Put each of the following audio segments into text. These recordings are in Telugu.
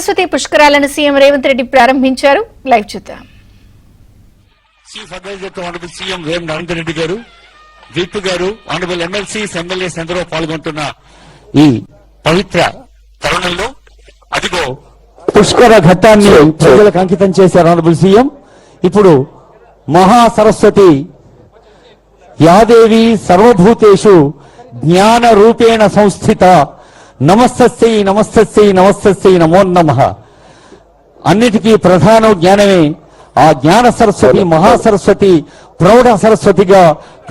సరస్వతి పుష్కరాలను సీఎం రేవంత్ రెడ్డి ప్రారంభించారు. లైవ్ చూద్దాం. చీఫ్ అడ్వైజర్ తో ఆనరబుల్ సీఎం వేం నరేందర్ రెడ్డి గారు, విప్ గారు, ఆనరబుల్ ఎమ్మెల్సీస్, ఎమ్మెల్యేస్ అందరూ పాల్గొంటున్న ఈ పవిత్ర తరుణంలో అదిగో పుష్కర ఘట్టాన్ని ప్రజలకు అంకితం చేశారు ఆనరబుల్ సీఎం. ఇప్పుడు మహాసరస్వతి యాదేవి సర్వభూతేషు జ్ఞాన రూపేణ సంస్థిత నమస్తస్యై నమస్తస్యై నమస్తస్యై నమో నమః. అన్నిటికీ ప్రధానం జ్ఞానమే. ఆ జ్ఞాన సరస్వతి మహాసరస్వతి ప్రౌఢ సరస్వతిగా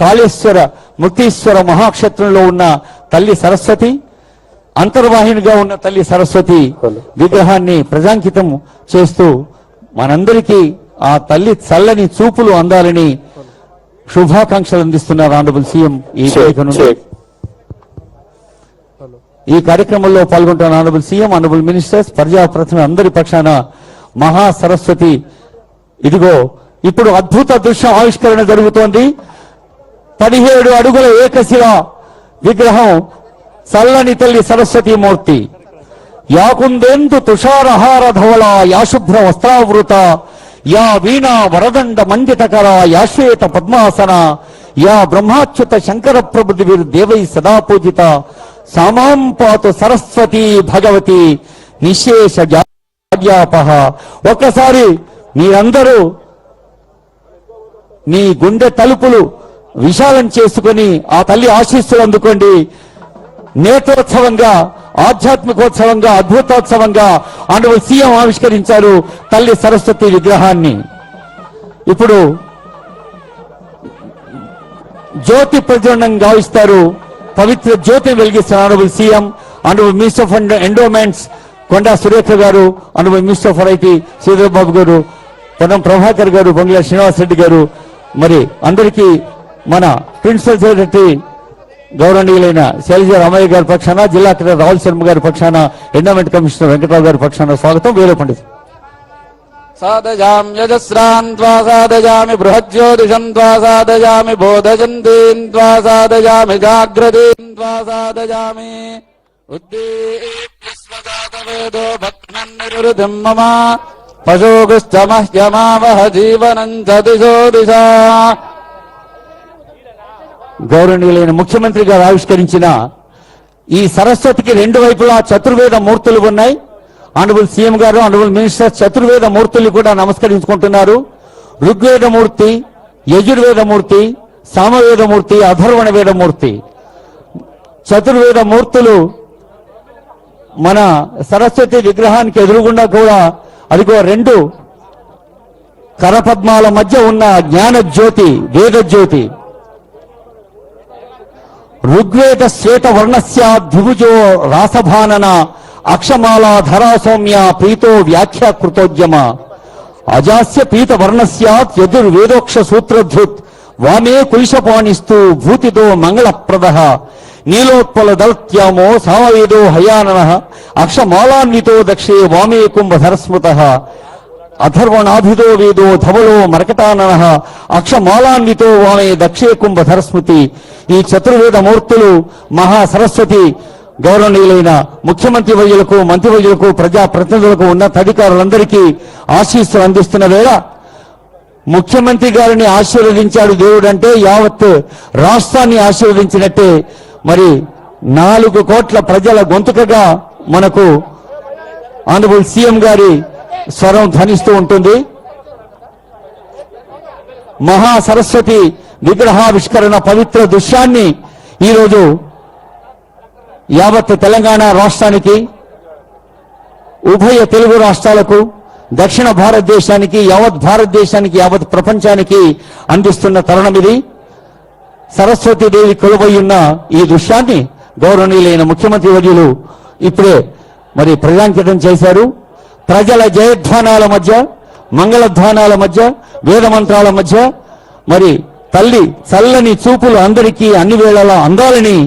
కాళేశ్వర ముక్తీశ్వర మహాక్షేత్రంలో ఉన్న తల్లి సరస్వతి, అంతర్వాహినిగా ఉన్న తల్లి సరస్వతి విగ్రహాన్ని ప్రజాంకితం చేస్తూ మనందరికీ ఆ తల్లి చల్లని చూపులు అందాలని శుభాకాంక్షలు అందిస్తున్నారు ఆనరబుల్ సీఎం. ఈ కార్యక్రమంలో పాల్గొంటున్న ఆనరబుల్ సీఎం, ఆనరబుల్ మినిస్టర్స్, ప్రజాప్రతినిధులు అందరి పక్షాన మహాసరస్వతి ఇదిగో ఇప్పుడు అద్భుత దృశ్య ఆవిష్కరణ జరుగుతోంది. 17 అడుగుల ఏకశిల విగ్రహం చల్లని తల్లి సరస్వతి మూర్తి. యాకుందేందు తుషారహార ధవల యాశుభ్ర వస్త్రావృత యా వీణా వరదండ మండితకర యాశ్వేత పద్మాసన యా బ్రహ్మాచ్యుత శంకర ప్రభుదివిర్ దేవై సదా పూజిత సామాం పాతు సరస్వతి భగవతి నిశేష జాడ్యాపహ. ఒక్కసారి మీరందరూ మీ గుండె తలుపులు విశాలం చేసుకుని ఆ తల్లి ఆశీస్సులు అందుకోండి. నేత్రోత్సవంగా, ఆధ్యాత్మికోత్సవంగా, అద్భుతోత్సవంగా ఆనరబుల్ సీఎం ఆవిష్కరించారు తల్లి సరస్వతి విగ్రహాన్ని. ఇప్పుడు జ్యోతి ప్రజ్వలనం గావిస్తారు. పవిత్ర జ్యోతిని వెలిగిస్తారు honourable CM, honourable minister of endowments Konda Surekha గారు, honourable minister of IT Sridhar Babu గారు, పొన్నం ప్రభాకర్ గారు, బంగ్లా శ్రీనివాస్ రెడ్డి గారు, మరి అందరికీ మన ప్రిన్సిపల్ సెక్రటరీ గౌరవనీయులైన శైలజ రామయ్య గారి పక్షాన, జిల్లా కలెక్టర్ రాహుల్ శర్మ గారి పక్షాన, ఎండోమెంట్ కమిషనర్ వెంకటరావు గారి పక్షాన స్వాగతం. వేల పండిత్ సాదజామి యజస్రాన్ త్వా సాదజామి బృహజ్యోతిషం త్వా సాదజామి బోధజంతీన్ త్వా సాదజామి జాగ్రతీన్ త్వా సాదజామి ఉద్దీప్యస్వజాతవేదో భక్నన్నిరుతిం మమ పశోగుశ్చ మహ్యమావహ జీవనం చ దిశో దిశా. గౌరవనీయులైన ముఖ్యమంత్రి గారు ఆవిష్కరించిన ఈ సరస్వతికి రెండు వైపులా చతుర్వేద మూర్తులు ఉన్నాయి. ఆనరబుల్ సీఎం గారు, ఆనరబుల్ మినిస్టర్ చతుర్వేద మూర్తులు కూడా నమస్కరించుకుంటున్నారు. ఋగ్వేద మూర్తి, యజుర్వేద మూర్తి, సామవేద మూర్తి, అథర్వణ వేద మూర్తి, చతుర్వేద మూర్తులు మన సరస్వతి విగ్రహానికి ఎదురుగుండా కూడా అదిగో రెండు కరపద్మాల మధ్య ఉన్న జ్ఞాన జ్యోతి, వేద జ్యోతి. ఋగ్వేద శ్వేత వర్ణస్య ద్విభుజో రాసభానన అక్షమాలా ధరా సౌమ్య ప్రీతో వ్యాఖ్యా కృతోద్యమ అజాస్య పీత వర్ణస్య యజుర్వేదోక్ష సూత్రధృత్ వామే కులిశపాణిస్తూ భూతితో మంగళప్రద నీలోత్పల దళత్యామో సామవేదో హయానన అక్షమాలాన్వితో దక్షే వామే కుంభధరస్మృత అథర్వణాభిదో వేదో ధవలో మరకటానన అక్షమాలాన్వితో వామే దక్షే కుంభధరస్మృతి. ఈ చతుర్వేద మూర్తులు మహాసరస్వతి గౌరవనీయులైన ముఖ్యమంత్రి వర్యులకు, మంత్రివర్యులకు, ప్రజాప్రతినిధులకు, ఉన్నతాధికారులందరికీ ఆశీస్సులు అందిస్తున్న వేళ ముఖ్యమంత్రి గారిని ఆశీర్వదించాడు దేవుడు అంటే యావత్ రాష్ట్రాన్ని ఆశీర్వదించినట్టే. మరి 4 కోట్ల ప్రజల గొంతుకగా మనకు ఆనరబుల్ సీఎం గారి స్వరం ధ్వనిస్తూ ఉంటుంది. మహాసరస్వతి విగ్రహావిష్కరణ పవిత్ర దృశ్యాన్ని ఈరోజు యావత్ తెలంగాణ రాష్ట్రానికి, ఉభయ తెలుగు రాష్ట్రాలకు, దక్షిణ భారతదేశానికి, యావత్ భారతదేశానికి, యావత్ ప్రపంచానికి అందిస్తున్న తరుణం ఇది. సరస్వతీదేవి కొలువై ఉన్న ఈ దృశ్యాన్ని గౌరవనీయులైన ముఖ్యమంత్రి వర్యులు ఇప్పుడే మరి ప్రజాంకితం చేశారు. ప్రజల జయధ్వానాల మధ్య, మంగళధ్వానాల మధ్య, వేద మంత్రాల మధ్య మరి తల్లి చల్లని చూపులు అందరికీ అన్ని వేళలా అందాలని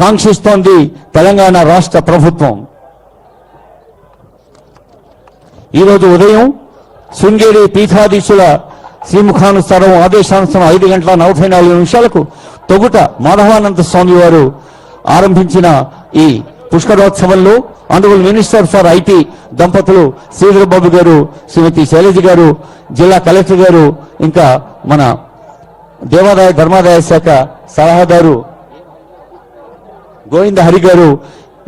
కాంక్షిస్తోంది తెలంగాణ రాష్ట్ర ప్రభుత్వం. ఈరోజు ఉదయం శృంగేరి పీఠాధీశుల శ్రీముఖానుసారం ఆదేశానుసారం 5:44 తొగుట మాధవానంద స్వామి వారు ఆరంభించిన ఈ పుష్కరోత్సవంలో ఆనరబుల్ మినిస్టర్ ఫర్ ఐటీ దంపతులు శ్రీధర్ బాబు గారు, శ్రీమతి శైలజ గారు, జిల్లా కలెక్టర్ గారు, ఇంకా మన దేవాదాయ ధర్మాదాయ శాఖ సలహాదారు గోవింద హరి గారు,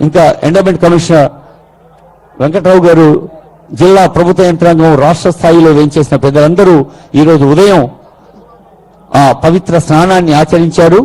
ఇంకా ఎండోమెంట్ కమిషనర్ వెంకట్రావు గారు, జిల్లా ప్రభుత్వ యంత్రాంగం, రాష్ట్ర స్థాయిలో వేయించేసిన పెద్దలందరూ ఈరోజు ఉదయం ఆ పవిత్ర స్నానాన్ని ఆచరించారు.